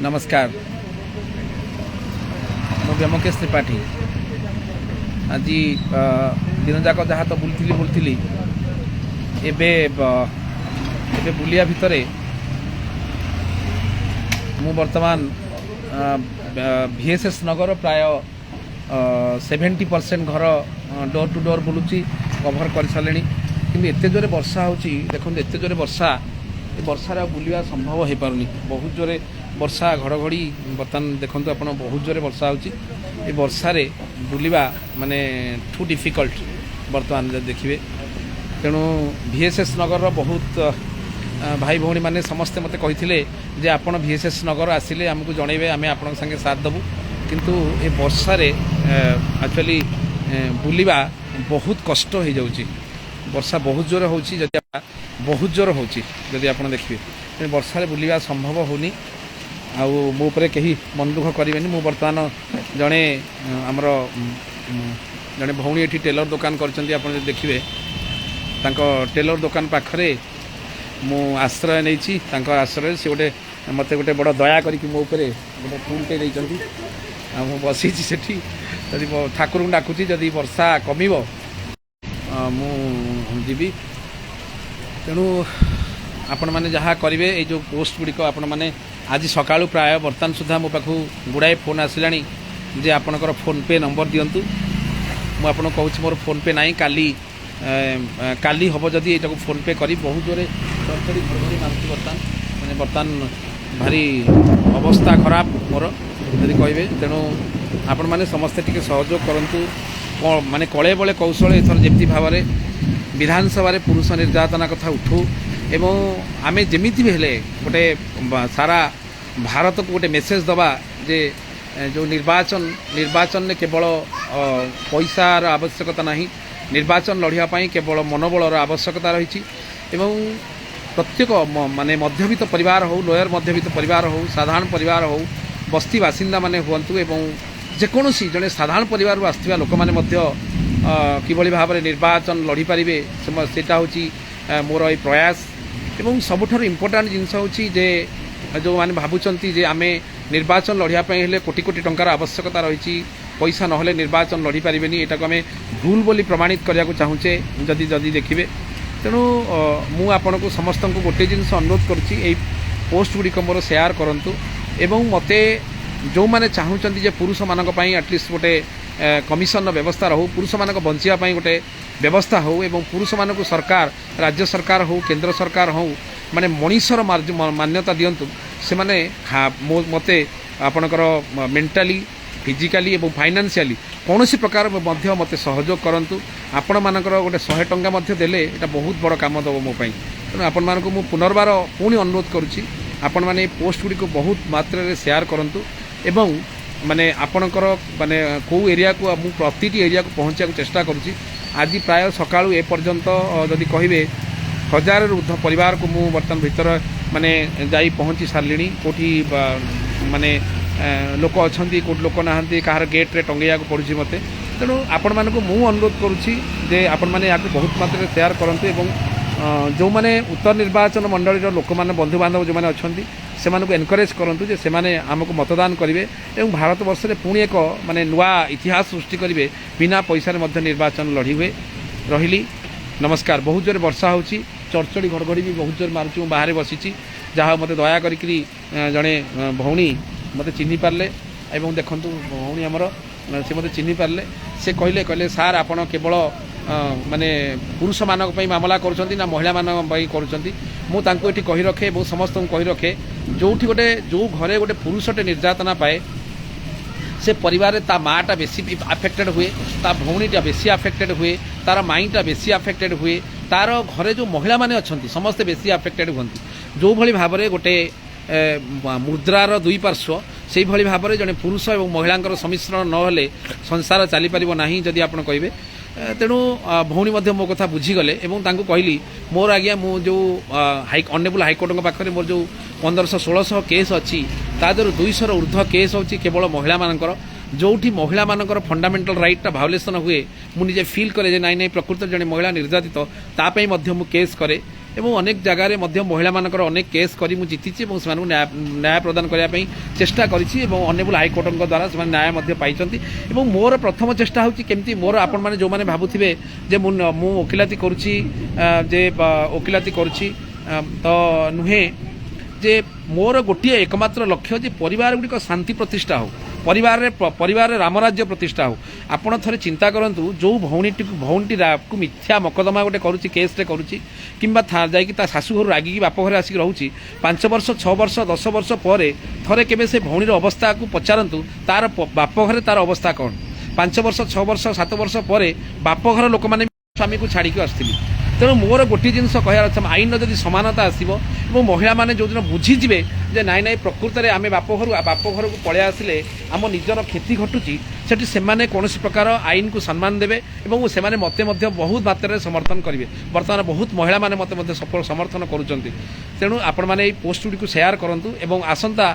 नमस्कार मु व्योमकेश त्रिपाठी आज दिन जाक जहाँ तो बुलती एबे बुलिया भितर मु वर्तमान VSS नगर प्राय 70% घर डोर टू डोर बुलूची कभर कर सारे कि एत जोरे वर्षा होची देखो एत जोरे वर्षा वर्षार बुलिया संभव हो पारनी बहुत जोरे वर्षा घड़घड़ी बर्तमान देखो आप बहुत जोरे वर्षा होची वर्षा रे बुलिबा माने टू डिफिकल्ट बर्तमान देखिए तेणु VSS नगर बहुत भाई भौणी मैंने समस्ते मते कही जे आपण VSS नगर आसिले आमको जनइबे आमे आपण संगे साथ देबू किंतु ए वर्षा रे एक्चुअली बुलिबा बहुत कष्ट हो जाउची वर्षा बहुत जोर होची जदि बहुत जोर होची जदि आपण देखिए वर्षा रे बुलिबा संभव होनी आउ मो उपरे कहीं मन दुख करेनि मु बर्तमान जड़े आमर जड़े भौणी एठी टेलर दुकान करछंती आपण देखिए टेलर दुकान पाखरे मु आश्रय नहीं आश्रय से गोटे मत गोटे बड़ दया करी मो उपरे गोटे फूलटे नहीं मु बसी सेठी जदि ठाकुर को डाकुची जदि वर्षा कमिब मुझी तेणु आपण मैंने जहाँ करेंगे ये जो पोस्ट गुड़िक आपण मैंने आज सकाळु प्राय बर्तमान सुधा मो पाखु गुड़ाए फोन आसला जे आपणकर फोन पे नंबर दिंतु मुझे कहूँ मोर फोन पे ना काली हम जदि ये फोन पे करी बहुत जोरे चरचरी घड़घड़ी मारुति बर्तमान भारी अवस्था खराब मोर यदि कहे तेणु आपण मैंने समस्ते टिके सहयोग करूँ माने कले बले कौशल एथर जमी भाव में विधानसभा पुरुष निर्यातना कथा उठू एवं आमे जेमिति भी हेले गोटे सारा भारत को गोटे मेसेज दबा जे जो निर्वाचन ने केवल पैसार आवश्यकता नहीं निर्वाचन लड़ाई केवल मनोबलर आवश्यकता रही प्रत्येक माने मध्यवित्त परिवार हो लोयर मध्यवित्त परिवार हो साधारण परिवार हो बस्ती बासिंदा माने हुंतु एवं जेकोसी जड़े साधारण परिवार आसथिबा लोक माने मध्य किभली भाव में निर्वाचन लड़ी पारे सेटा होची मोर ये प्रयास एवं सबुठार इम्पोर्टाट जिनस होची जे जो माने भाबुचंती जे आमे निर्वाचन लड़िया हेले कोटी कोटी टंकार आवश्यकता रही पैसा नहले निर्वाचन लड़ी पारे यहाँ आम भूल बोली प्रमाणित करने को चाहूचे जदि जदि देखिए तेणु मु आपण को समस्त को गोटे जिनस अनुरोध करुँची पोस्ट गुड़िक मोर सेयार करूँ एवं मते जो मैंने चाहूँगी जे पुरुष मानक पई एटलिस्ट गोटे कमिशन व्यवस्था रहू पुरुष मानक बंचिया गोटे व्यवस्था हो एवं पुरुष मानक सरकार राज्य सरकार हो केंद्र सरकार हो माने मनीषर मान्यता दिंतु से माने मते आपणकर मेंटाली फिजिकाली एवं फाइनान्शियली कौन प्रकार मध्य मते सहयोग करंतु आपण मानकर गोटे 100 टंका मध्य देले एटा बहुत बड़ काम दब मो पई तेणु आपण मानक मु पुनर्बार पुणी अनुरोध करुच्ची आपण माने पोस्ट गुड़ी को बहुत मात्रा रे शेयर करंतु एवं माने आपणकर माने को एरिया को मु प्रति एरिया को पहुँचा चेष्टा करुच्ची आज प्राय सकाळु ए पर्यंत जदि कहिबे 1000 ऊर्ध्व परिवार को मु बर्तमान भीतर माने जाई पहुँची सारलिणी कोठी माने लोक अच्छा कौट लोक ना कहार गेट रे टंगैया पड़ी मत तेणु आपण मानक मु अनुरोध करुच्ची जे आपण मैंने यहाँ बहुत मात्रा शेयर करते जो मैंने उत्तर निर्वाचन मंडल लोक मैंने बंधु बांधव जो मैंने अच्छा से एनकरेज करूँ जे से आमको मतदान करेंगे और भारत वर्ष में पुणी एक माने नुआ इतिहास सृष्टि करेंगे बिना पैसा निर्वाचन लड़ी हुए रही नमस्कार बहुत जोर वर्षा हो चरचड़ी घड़घड़ी भी बहुत जोर मारुची बाहर बसी जहाँ मत दया करी जड़े भौणी मत चिन्ह पारे एवं देखु भौणी आमर से मत चिन्ह पारे से कहले सार आपण केवल माने पुरुष मानक पई मामला करुँच ना महिला मानक करुँच मुझे कही रखे बहुत समस्त कही रखे जो गोटे जो घरे गोटे पुरुषटे निर्यातना पाए से परिवार ता माटा बेसी आफेक्टेड हुए ता भौणीटा बेसी आफेक्टेड हुए तार माईटा बेसी आफेक्टेड हुए तार घरे जो महिला माने अच्छी समस्ते बेसी आफेक्टेड हूँ जो भली भाव में गोटे मुद्रार दुई पार्श्व से भली भाव में जड़े पुरुष और महिला सम्मिश्रण नहले संसार चली पार ना जदि आप कहे तेणु भौणी मो कथा बुझीगले और कहली मोर आज्ञा मु जो ऑनरेबल हाईकोर्ट पाखे मोर जो 1500-1600 केस अच्छी तादर 200 ऊर्ध्व केस हो केवल महिला मानकर जोठी महिला मानकर फंडामेंटल राइटा भायोलेसन हुए मुझे फील करे जे नाई प्रकृत जड़े महिला निर्यातित तापाई मु केस करे এবং অনেক জায়গায় মধ্যে মহিলাମାନଙ୍କର অনেক কেস କରି ମୁଁ ଜିତିଛି ଏବଂ ସେମାନଙ୍କୁ ନ୍ୟାୟ ପ୍ରଦାନ କରିବା ପାଇଁ ଚେଷ୍ଟା କରିଛି ଏବଂ ଅନେବୁଲ ହାଇକୋର୍ଟଙ୍କ ଦ୍ୱାରା ସେମାନେ ନ୍ୟାୟ ମଧ୍ୟ ପାଇଛନ୍ତି ଏବଂ ମୋର ପ୍ରଥମ ଚେଷ୍ଟା ହେଉଛି କେମିତି ମୋର ଆପଣମାନେ ଯେଉଁମାନେ ଭାବୁଥିବେ ଯେ ମୁଁ ଓକିଲାତି କରୁଛି ଯେ ଓକିଲାତି କରୁଛି ତ ନୁହେଁ ଯେ ମୋର ଗୋଟିଏ ଏକମାତ୍ର ଲକ୍ଷ୍ୟ ଯେ ପରିବାରଗୁଡ଼ିକ ଶାନ୍ତି ପ୍ରତିଷ୍ଠା ହେଉ ପରିବାରରେ ରାମରାଜ୍ୟ ପ୍ରତିଷ୍ଠା ହେଉ ଆପଣ ଥରେ ଚିନ୍ତା କରନ୍ତୁ ଯେଉଁ ଭଉଣୀଟିକୁ ମିଥ୍ୟା ମକଦ୍ଦମା ଗୋଟେ କରୁଛି କେସ୍ରେ କରୁଛି କିମ୍ବା ଯାଇକି ତା ଶାଶୁ ଘରୁ ରାଗିକି ବାପ ଘରେ ଆସିକି ରହୁଛି 5 ବର୍ଷ 6 ବର୍ଷ 10 ବର୍ଷ ପରେ ଥରେ କେବେ ସେ ଭଉଣୀର ଅବସ୍ଥାକୁ ପଚାରନ୍ତୁ ତାର ବାପ ଘରେ ତାର ଅବସ୍ଥା କ'ଣ 5 ବର୍ଷ 6 ବର୍ଷ 7 ବର୍ଷ ପରେ ବାପ ଘର ଲୋକମାନେ ସ୍ୱାମୀକୁ ଛାଡ଼ିକି ଆସିଥିଲେ ତେଣୁ ମୋର ଗୋଟିଏ ଜିନିଷ କହିବାର ଅଛି ଆଇନର ଯଦି ସମାନତା ଆସିବ ଏବଂ ମହିଳାମାନେ ଯେଉଁଦିନ ବୁଝିଯିବେ ଯେ ନାଇଁ ନାଇଁ ପ୍ରକୃତରେ ଆମେ ବାପ ଘରକୁ ପଳେଇ ଆସିଲେ ଆମ ନିଜର କ୍ଷତି ଘଟୁଛି ସେଠି ସେମାନେ କୌଣସି ପ୍ରକାର ଆଇନକୁ ସମ୍ମାନ ଦେବେ ଏବଂ ସେମାନେ ମୋତେ ମଧ୍ୟ ବହୁତ ମାତ୍ରାରେ ସମର୍ଥନ କରିବେ ବର୍ତ୍ତମାନ ବହୁତ ମହିଳାମାନେ ମୋତେ ମଧ୍ୟ ସମର୍ଥନ କରୁଛନ୍ତି ତେଣୁ ଆପଣମାନେ ଏଇ ପୋଷ୍ଟଗୁଡ଼ିକୁ ସେୟାର କରନ୍ତୁ ଏବଂ ଆସନ୍ତା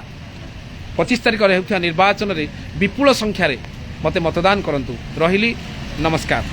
25 ତାରିଖରେ ହେଉଥିବା ନିର୍ବାଚନରେ ବିପୁଳ ସଂଖ୍ୟାରେ ମୋତେ ମତଦାନ କରନ୍ତୁ ରହିଲି ନମସ୍କାର।